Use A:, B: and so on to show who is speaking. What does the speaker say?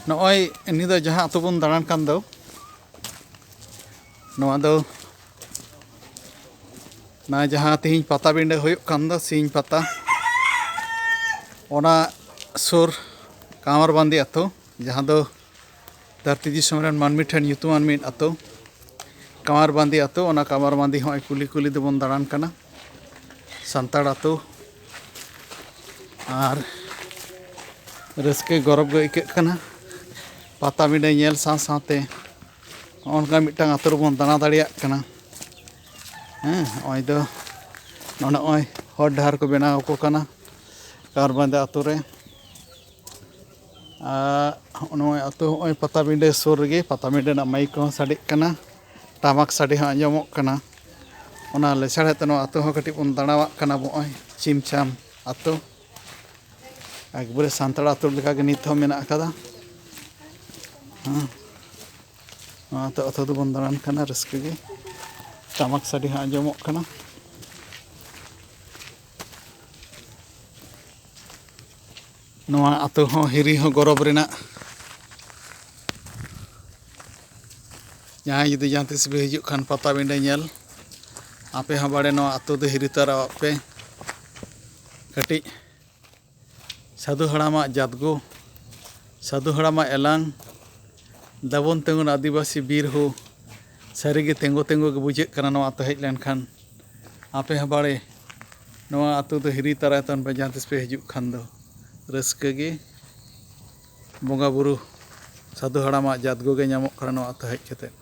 A: Noi ini do jaha atu bun daran kan do. Noa do na jaha tihin pata binde huyuk kan do sing pata. Ona sur kamar bandi atu jaha do धरती दिसम rain मानमी ठेन युतुमान मिद अतो कमार बांदी अतो ओना कमार बांदी होय कुली कुली दबन दारान कना संताड़ अतो आर रस्के गौरव गो इके कना पाता बिंडे नेल सा साते ओनका मिटांग अतो बन दाना दाड़िया कना ओय दो नोना ओय हर ढार को बनाव को कना कार बांदे अतो रे अतो पता बिंडे सुर गे पता बिंडे ना माइक को साड़ी कना टामक साड़ी हाँ आंजमोग कना ओना लेसाड़े तनो अतो हो कटी बन दाड़ावाग कना बो चिमचाम अतो एकबारे सान्ताड़ अतो लेका गे नित हो मेना कदा तो अतो दो बन दाड़ान कना रस्के गे टामक साड़ी हाँ आंजमोग कना नोआ अतो हो हिरी हो गौरव रेना जहाँ जुदी जहाँ तीस भी हिजुक खान पता बिंडे नेल आपे हाँ बाड़े नोआ अतो दो हिरी तारा पे कटी साधु हड़ामा जादगो साधु हड़ामा एलांग दबन तेंगुन आदिवासी बीर हो सारीगे तेंगो तेंगो के बुझे कना नोआ अतो हेज लेन खान आपे हाँ बाड़े नोआ अतो दो हिरी तारा तन पे जहाँ तीस पे हिजुक खान दो रस्के गे बोंगा बुरु साधु हड़ामा जादगो गे नामोग कना नोआ अतो हेज कते